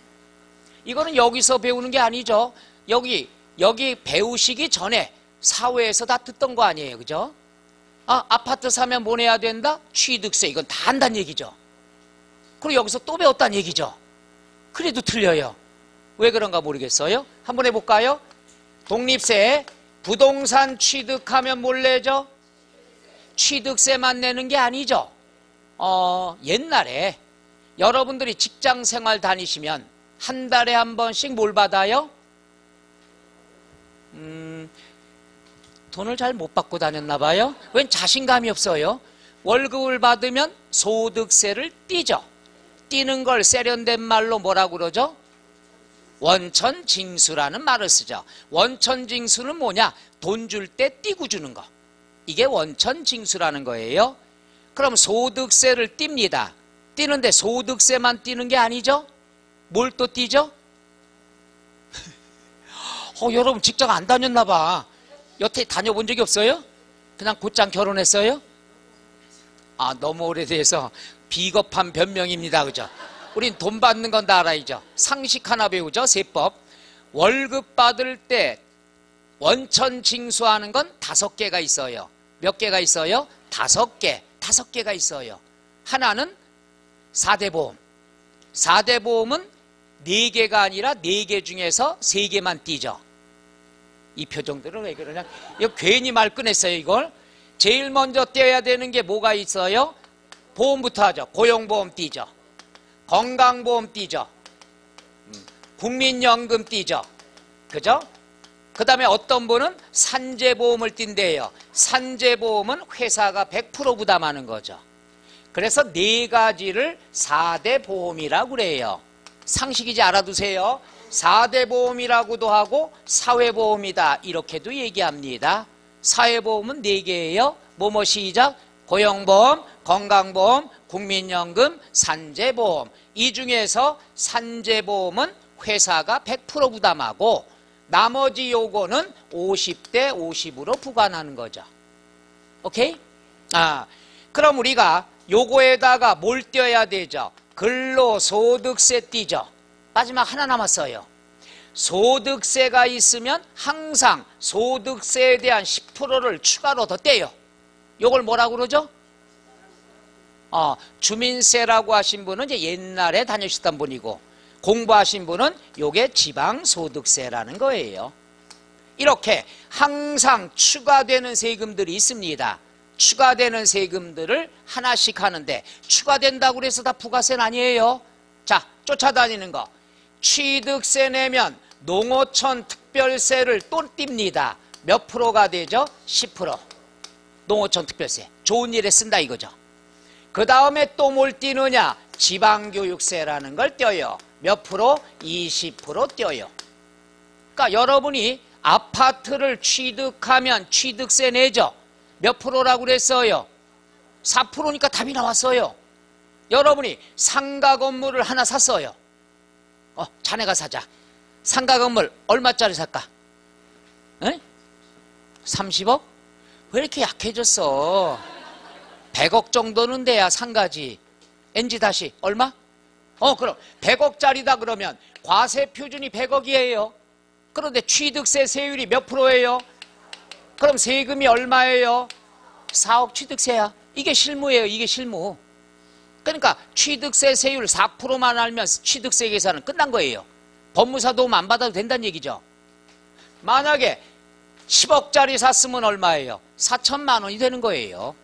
Speaker 1: 이거는 여기서 배우는 게 아니죠. 여기 배우시기 전에 사회에서 다 듣던 거 아니에요. 그죠? 아, 아파트 사면 뭐 내야 된다? 취득세. 이건 다 한다는 얘기죠. 그리고 여기서 또 배웠다는 얘기죠. 그래도 틀려요. 왜 그런가 모르겠어요. 한번 해볼까요? 독립세. 부동산 취득하면 뭘 내죠? 취득세만 내는 게 아니죠. 옛날에 여러분들이 직장 생활 다니시면 한 달에 한 번씩 뭘 받아요? 돈을 잘 못 받고 다녔나 봐요. 웬 자신감이 없어요. 월급을 받으면 소득세를 떼죠. 떼는 걸 세련된 말로 뭐라고 그러죠? 원천징수라는 말을 쓰죠. 원천징수는 뭐냐? 돈 줄 때 떼고 주는 거. 이게 원천징수라는 거예요. 그럼 소득세를 띱니다. 떼는데 소득세만 떼는 게 아니죠? 뭘 또 떼죠? 여러분 직장 안 다녔나 봐. 여태 다녀본 적이 없어요? 그냥 곧장 결혼했어요? 아, 너무 오래돼서 비겁한 변명입니다. 그죠? 우린 돈 받는 건 다 알아야죠. 상식 하나 배우죠. 세법. 월급 받을 때 원천 징수하는 건 5개가 있어요. 몇 개가 있어요? 5개. 5개가 있어요. 하나는 4대 보험. 4대 보험은 4개가 아니라 4개 중에서 3개만 띄죠. 이 표정들은 왜 그러냐? 이거 괜히 말 꺼냈어요, 이걸. 제일 먼저 떼어야 되는 게 뭐가 있어요? 보험부터 하죠. 고용보험 띄죠. 건강보험 띄죠. 국민연금 띄죠. 그죠? 그 다음에 어떤 분은 산재보험을 띈대요. 산재보험은 회사가 100% 부담하는 거죠. 그래서 4가지를 4대 보험이라고 그래요. 상식이지 알아두세요. 4대 보험이라고도 하고 사회보험이다 이렇게도 얘기합니다. 사회보험은 4개예요. 뭐뭐 시작? 고용보험, 건강보험, 국민연금, 산재보험. 이 중에서 산재보험은 회사가 100% 부담하고 나머지 요거는 50대 50으로 부과하는 거죠. 오케이? 그럼 우리가 요거에다가 뭘 띄어야 되죠? 근로소득세 띄죠. 마지막 하나 남았어요. 소득세가 있으면 항상 소득세에 대한 10%를 추가로 더 떼요. 요걸 뭐라고 그러죠? 주민세라고 하신 분은 이제 옛날에 다니셨던 분이고, 공부하신 분은 요게 지방소득세라는 거예요. 이렇게 항상 추가되는 세금들이 있습니다. 추가되는 세금들을 하나씩 하는데, 추가된다고 해서 다 부가세는 아니에요. 자, 쫓아다니는 거. 취득세 내면 농어촌 특별세를 또 띱니다. 몇 프로가 되죠? 10%. 농어촌 특별세. 좋은 일에 쓴다 이거죠. 그 다음에 또 뭘 띄느냐? 지방교육세라는 걸 떼요. 몇 프로? 20% 떼요. 그러니까 여러분이 아파트를 취득하면 취득세 내죠. 몇 프로라고 그랬어요? 4%니까 답이 나왔어요. 여러분이 상가 건물을 하나 샀어요. 자네가 사자. 상가 건물 얼마짜리 살까? 에? 30억? 왜 이렇게 약해졌어? 100억 정도는 돼야 상가지. NG 다시 얼마? 그럼 100억짜리다 그러면 과세 표준이 100억이에요. 그런데 취득세 세율이 몇 프로예요? 그럼 세금이 얼마예요? 4억 취득세야. 이게 실무예요. 이게 실무. 그러니까 취득세 세율 4%만 알면 취득세 계산은 끝난 거예요. 법무사 도움 안 받아도 된다는 얘기죠. 만약에 10억짜리 샀으면 얼마예요? 4천만 원이 되는 거예요.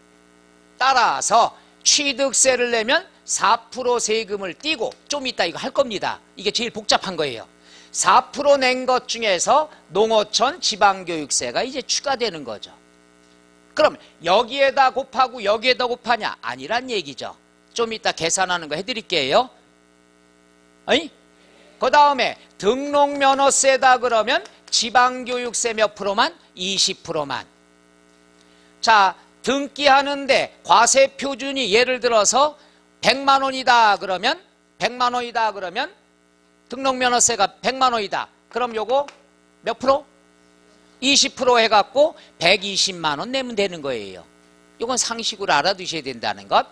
Speaker 1: 따라서 취득세를 내면 4% 세금을 띄고 좀 이따 이거 할 겁니다. 이게 제일 복잡한 거예요. 4% 낸 것 중에서 농어촌 지방교육세가 이제 추가되는 거죠. 그럼 여기에다 곱하고 여기에다 곱하냐? 아니란 얘기죠. 좀 이따 계산하는 거 해드릴게요. 그 다음에 등록면허세다 그러면 지방교육세 몇 프로만? 20%만. 자, 등기하는데 과세 표준이 예를 들어서 100만 원이다 그러면 100만 원이다 그러면 등록면허세가 100만 원이다. 그럼 요거 몇 프로? 20% 해갖고 120만 원 내면 되는 거예요. 요건 상식으로 알아두셔야 된다는 것.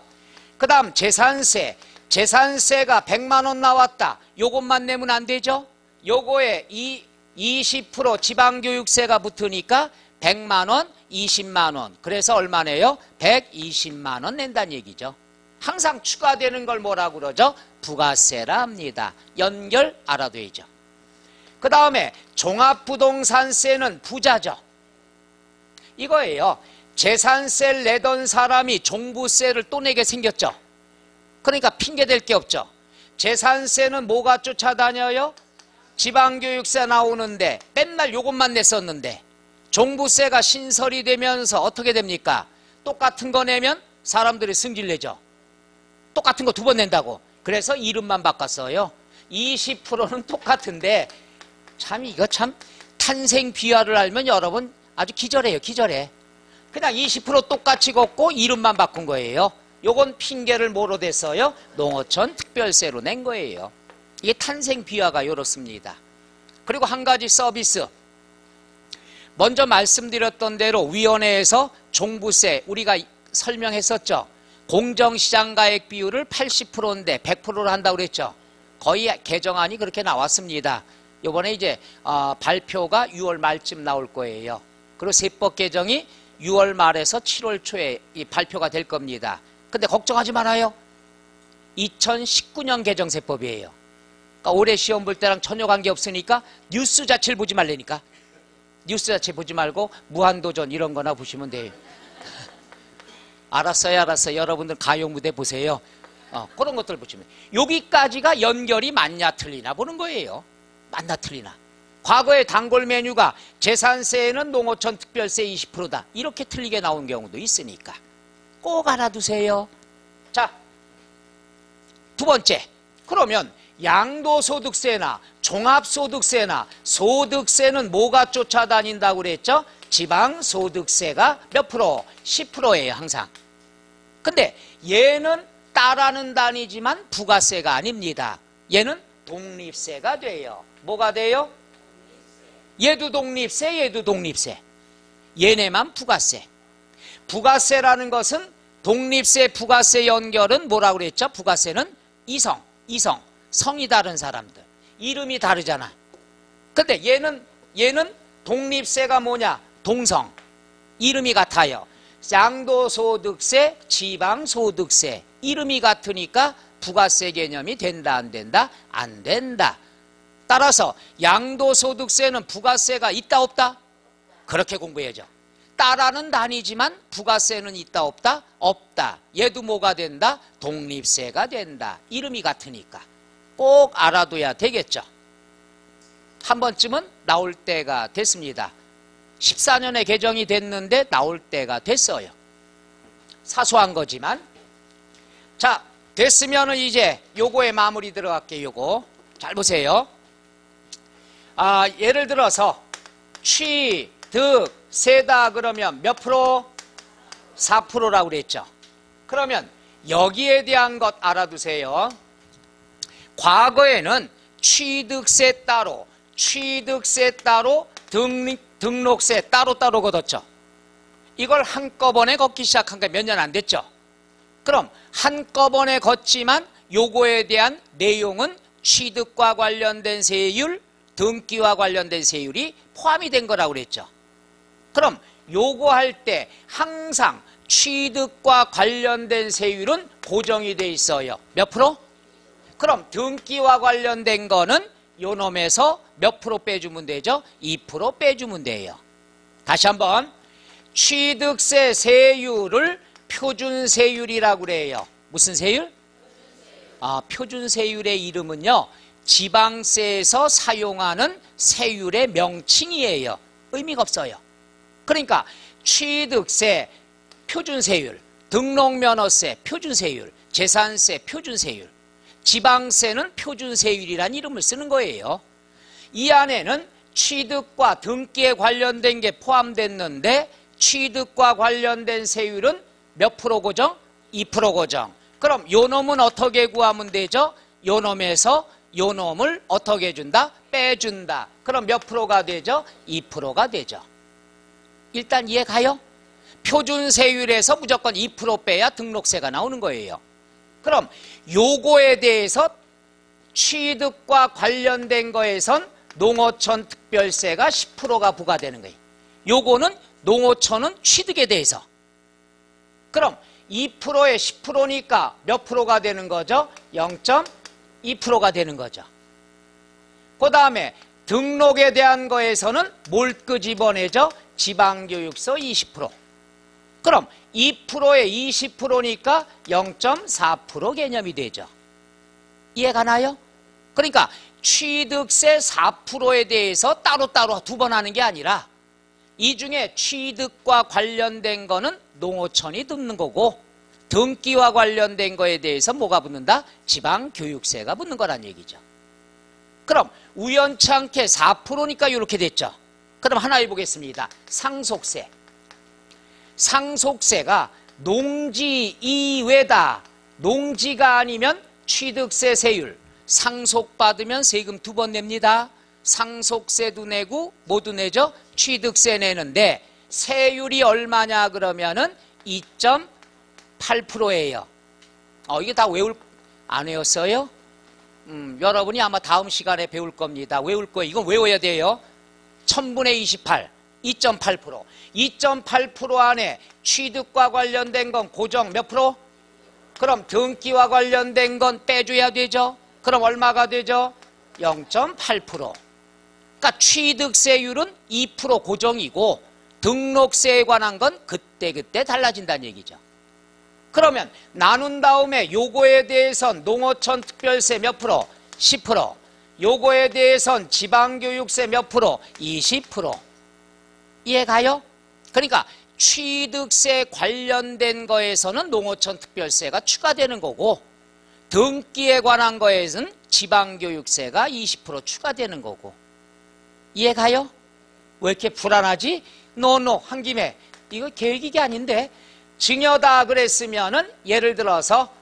Speaker 1: 그 다음 재산세. 재산세가 100만 원 나왔다. 요것만 내면 안 되죠? 요거에 20% 지방교육세가 붙으니까 100만 원, 20만 원. 그래서 얼마네요? 120만 원 낸다는 얘기죠. 항상 추가되는 걸 뭐라고 그러죠? 부가세라 합니다. 연결 알아둬야죠. 그 다음에 종합부동산세는 부자죠. 이거예요. 재산세를 내던 사람이 종부세를 또 내게 생겼죠. 그러니까 핑계댈 게 없죠. 재산세는 뭐가 쫓아다녀요? 지방교육세 나오는데 맨날 요것만 냈었는데 종부세가 신설이 되면서 어떻게 됩니까? 똑같은 거 내면 사람들이 승질내죠. 똑같은 거 2번 낸다고. 그래서 이름만 바꿨어요. 20%는 똑같은데 참 이거 참 탄생 비화를 알면 여러분 아주 기절해요. 기절해. 그냥 20% 똑같이 걷고 이름만 바꾼 거예요. 요건 핑계를 뭐로 댔어요? 농어촌 특별세로 낸 거예요. 이게 탄생 비화가 이렇습니다. 그리고 한 가지 서비스. 먼저 말씀드렸던 대로 위원회에서 종부세 우리가 설명했었죠. 공정시장가액 비율을 80%인데 100%로 한다고 그랬죠. 거의 개정안이 그렇게 나왔습니다. 이번에 이제 발표가 6월 말쯤 나올 거예요. 그리고 세법 개정이 6월 말에서 7월 초에 발표가 될 겁니다. 근데 걱정하지 말아요. 2019년 개정세법이에요. 그러니까 올해 시험 볼 때랑 전혀 관계없으니까 뉴스 자체를 보지 말라니까. 뉴스 자체 보지 말고 무한도전 이런 거나 보시면 돼요. 알았어요. 알았어요. 여러분들 가요무대 보세요. 그런 것들 보시면 여기까지가 연결이 맞냐 틀리나 보는 거예요. 맞나 틀리나. 과거에 단골 메뉴가 재산세는 농어촌 특별세 20%다. 이렇게 틀리게 나온 경우도 있으니까 꼭 알아두세요. 자, 두 번째. 그러면 양도소득세나 종합소득세나 소득세는 뭐가 쫓아다닌다고 그랬죠? 지방소득세가 몇 프로? 10%예요 항상. 근데 얘는 따라는 다니지만 부가세가 아닙니다. 얘는 독립세가 돼요. 뭐가 돼요? 얘도 독립세, 얘도 독립세. 얘네만 부가세. 부가세라는 것은 독립세, 부가세 연결은 뭐라고 그랬죠? 부가세는 이성, 성이 다른 사람들. 이름이 다르잖아. 근데 얘는 독립세가 뭐냐? 동성. 이름이 같아요. 양도소득세, 지방소득세. 이름이 같으니까 부가세 개념이 된다, 안 된다? 안 된다. 따라서 양도소득세는 부가세가 있다, 없다? 그렇게 공부해야죠. 따라는 다니지만 부가세는 있다, 없다? 없다. 얘도 뭐가 된다? 독립세가 된다. 이름이 같으니까. 꼭 알아둬야 되겠죠. 한 번쯤은 나올 때가 됐습니다. 14년에 개정이 됐는데 나올 때가 됐어요. 사소한 거지만. 자, 됐으면은 이제 요거에 마무리 들어갈게요. 요거. 잘 보세요. 예를 들어서 취득세다 그러면 몇 프로? 4%라고 그랬죠. 그러면 여기에 대한 것 알아두세요. 과거에는 취득세 따로, 등록세 따로따로 걷었죠. 이걸 한꺼번에 걷기 시작한 게 몇 년 안 됐죠. 그럼 한꺼번에 걷지만 요거에 대한 내용은 취득과 관련된 세율, 등기와 관련된 세율이 포함이 된 거라고 그랬죠. 그럼 요거 할 때 항상 취득과 관련된 세율은 고정이 돼 있어요. 몇 프로? 그럼 등기와 관련된 거는 요 놈에서 몇 프로 빼주면 되죠? 2% 빼주면 돼요. 다시 한번 취득세 세율을 표준세율이라고 그래요. 무슨 세율? 표준세율의 이름은요, 지방세에서 사용하는 세율의 명칭이에요. 의미가 없어요. 그러니까 취득세 표준세율, 등록면허세 표준세율, 재산세 표준세율, 지방세는 표준세율이라는 이름을 쓰는 거예요. 이 안에는 취득과 등기에 관련된 게 포함됐는데 취득과 관련된 세율은 몇 프로 고정? 2% 고정. 그럼 요 놈은 어떻게 구하면 되죠? 요 놈에서 요 놈을 어떻게 준다? 빼준다. 그럼 몇 프로가 되죠? 2%가 되죠. 일단 이해 가요? 표준세율에서 무조건 2% 빼야 등록세가 나오는 거예요. 그럼 요거에 대해서 취득과 관련된 거에선 농어촌 특별세가 10%가 부과되는 거예요. 요거는 농어촌은 취득에 대해서. 그럼 2%에 10%니까 몇 프로가 되는 거죠? 0.2%가 되는 거죠. 그 다음에 등록에 대한 거에서는 뭘 끄집어내죠? 지방교육서 20%. 그럼 2%에 20%니까 0.4% 개념이 되죠. 이해 가나요? 그러니까 취득세 4%에 대해서 따로따로 두 번 하는 게 아니라 이 중에 취득과 관련된 거는 농어촌이 붙는 거고 등기와 관련된 거에 대해서 뭐가 붙는다? 지방교육세가 붙는 거란 얘기죠. 그럼 우연찮게 4%니까 이렇게 됐죠. 그럼 하나 해보겠습니다. 상속세. 상속세가 농지 이외다. 농지가 아니면 취득세 세율. 상속받으면 세금 2번 냅니다. 상속세도 내고 뭐도 내죠? 취득세 내는데 세율이 얼마냐 그러면은 2.8%예요. 이게 다 안 외웠어요? 여러분이 아마 다음 시간에 배울 겁니다. 외울 거예요. 이건 외워야 돼요. 1000분의 28, 2.8%. 2.8% 안에 취득과 관련된 건 고정 몇 프로? 그럼 등기와 관련된 건 빼줘야 되죠. 그럼 얼마가 되죠? 0.8%. 그러니까 취득세율은 2% 고정이고 등록세에 관한 건 그때그때 달라진다는 얘기죠. 그러면 나눈 다음에 요거에 대해선 농어촌 특별세 몇 프로? 10%. 요거에 대해선 지방교육세 몇 프로? 20%. 이해 가요? 그러니까 취득세 관련된 거에서는 농어촌 특별세가 추가되는 거고 등기에 관한 거에서는 지방교육세가 20% 추가되는 거고. 이해 가요? 왜 이렇게 불안하지? 한 김에 이거 계획이 아닌데 증여다 그랬으면은 예를 들어서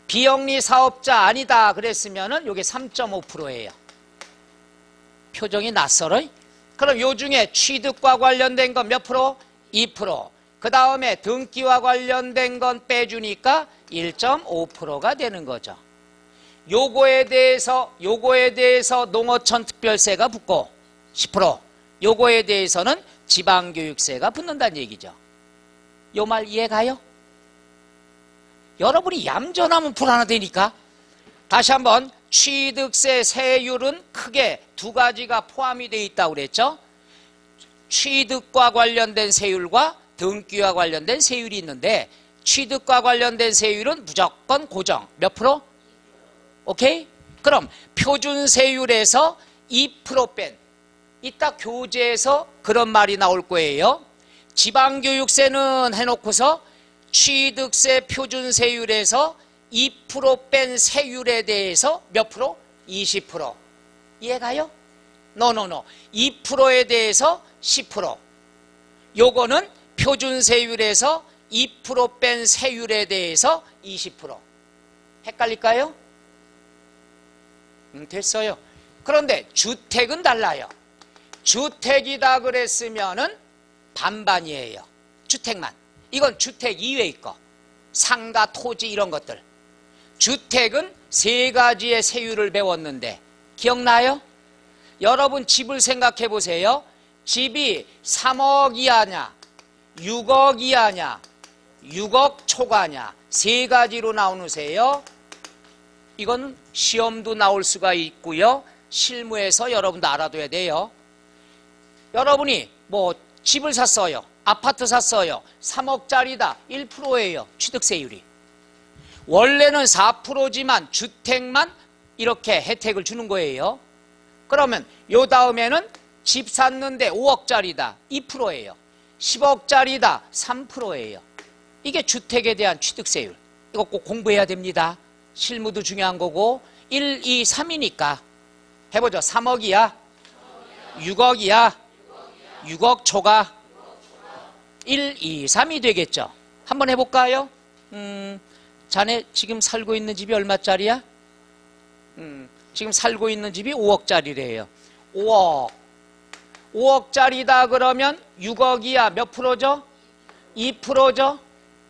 Speaker 1: 비영리 사업자 아니다 그랬으면은 요게 3.5%예요. 표정이 낯설어? 그럼 요 중에 취득과 관련된 건 몇 프로? 2%. 그 다음에 등기와 관련된 건 빼주니까 1.5%가 되는 거죠. 요거에 대해서 농어촌 특별세가 붙고 10%. 요거에 대해서는 지방교육세가 붙는다는 얘기죠. 요 말 이해 가요? 여러분이 얌전하면 불안하다니까. 다시 한번 취득세 세율은 크게 두 가지가 포함이 되어 있다고 그랬죠. 취득과 관련된 세율과 등기와 관련된 세율이 있는데 취득과 관련된 세율은 무조건 고정. 몇 프로? 오케이? 그럼 표준세율에서 2% 뺀 이따 교재에서 그런 말이 나올 거예요. 지방교육세는 해놓고서 취득세 표준세율에서 2% 뺀 세율에 대해서 몇 프로? 20%. 이해가요? 노. 2%에 대해서 10%. 요거는 표준세율에서 2% 뺀 세율에 대해서 20%. 헷갈릴까요? 됐어요. 그런데 주택은 달라요. 주택이다 그랬으면은 반반이에요. 주택만. 이건 주택 이외의 거. 상가, 토지 이런 것들. 주택은 세 가지의 세율을 배웠는데 기억나요? 여러분 집을 생각해 보세요. 집이 3억 이하냐 6억 이하냐 6억 초과냐 세 가지로 나누세요. 이건 시험도 나올 수가 있고요. 실무에서 여러분도 알아둬야 돼요. 여러분이 뭐 집을 샀어요. 아파트 샀어요. 3억짜리다. 1%예요. 취득세율이. 원래는 4%지만 주택만 이렇게 혜택을 주는 거예요. 그러면 요 다음에는 집 샀는데 5억짜리다. 2%예요. 10억짜리다. 3%예요. 이게 주택에 대한 취득세율. 이거 꼭 공부해야 됩니다. 실무도 중요한 거고 1, 2, 3이니까 해보죠. 3억이야 6억이야 6억 초과 1, 2, 3이 되겠죠. 한번 해볼까요? 자네 지금 살고 있는 집이 얼마짜리야? 지금 살고 있는 집이 5억짜리래요. 5억 5억짜리다 그러면 6억이야 몇 프로죠? 2%죠?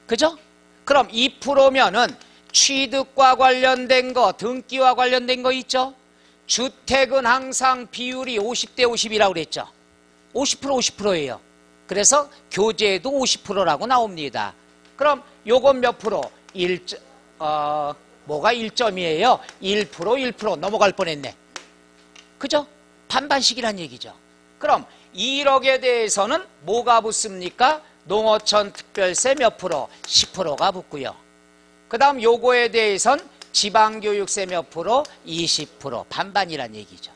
Speaker 1: 그죠? 그럼 2%면은 취득과 관련된 거, 등기와 관련된 거 있죠? 주택은 항상 비율이 50대 50이라고 그랬죠? 50% 50%예요. 그래서 교재에도 50%라고 나옵니다. 그럼 요건 몇 프로? 뭐가 1점이에요? 1% 1% 넘어갈 뻔했네. 그죠? 반반씩이란 얘기죠. 그럼 1억에 대해서는 뭐가 붙습니까? 농어촌 특별세 몇 프로? 10%가 붙고요. 그 다음 요거에 대해선 지방교육세 몇 프로? 20% 반반이란 얘기죠.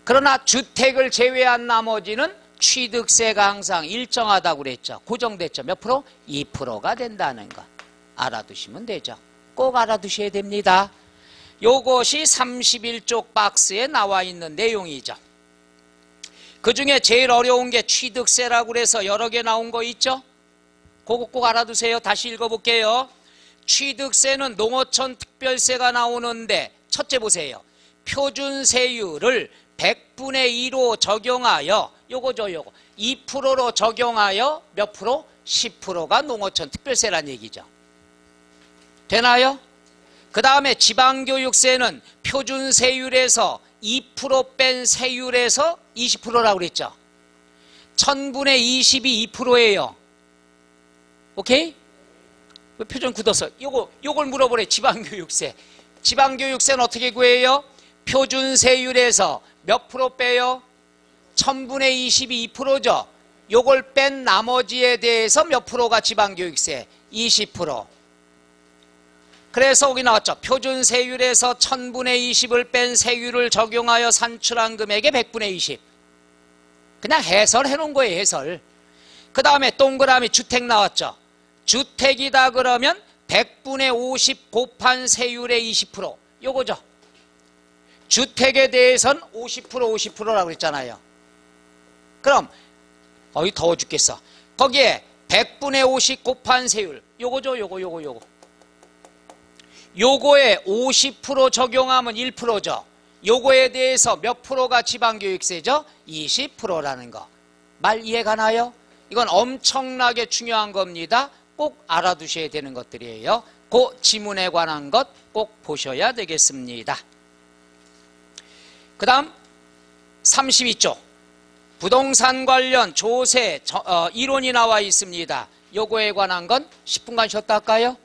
Speaker 1: 그러나 주택을 제외한 나머지는 취득세가 항상 일정하다고 그랬죠. 고정됐죠. 몇 프로? 2%가 된다는 거 알아두시면 되죠. 꼭 알아두셔야 됩니다. 요것이 31쪽 박스에 나와 있는 내용이죠. 그 중에 제일 어려운 게 취득세라고 그래서 여러 개 나온 거 있죠? 그거 꼭 알아두세요. 다시 읽어볼게요. 취득세는 농어촌 특별세가 나오는데 첫째 보세요. 표준세율을 100분의 2로 적용하여 요거죠 요거 2%로 적용하여 몇 프로? 10%가 농어촌 특별세란 얘기죠. 되나요? 그 다음에 지방교육세는 표준세율에서 2% 뺀 세율에서 20%라고 그랬죠. 1000분의 20이 2%예요. 오케이? 왜 표준 굳었어? 요걸 물어보래. 지방교육세. 지방교육세는 어떻게 구해요? 표준세율에서 몇 프로 빼요? 1000분의 20이 2%죠. 요걸 뺀 나머지에 대해서 몇 프로가 지방교육세? 20%. 그래서 여기 나왔죠. 표준세율에서 1000분의 20을 뺀 세율을 적용하여 산출한 금액의 100분의 20. 그냥 해설해 놓은 거예요. 해설. 그 다음에 동그라미 주택 나왔죠. 주택이다 그러면 100분의 50 곱한 세율의 20%. 요거죠. 주택에 대해선 50% 50%라고 그랬잖아요. 그럼 더워 죽겠어. 거기에 100분의 50 곱한 세율. 요거죠. 요거. 요거에 50% 적용하면 1%죠. 요거에 대해서 몇 프로가 지방교육세죠? 20%라는 거. 말 이해가나요? 이건 엄청나게 중요한 겁니다. 꼭 알아두셔야 되는 것들이에요. 그 지문에 관한 것 꼭 보셔야 되겠습니다. 그 다음 32쪽 부동산 관련 조세 이론이 나와 있습니다. 요거에 관한 건 10분간 쉬었다 할까요?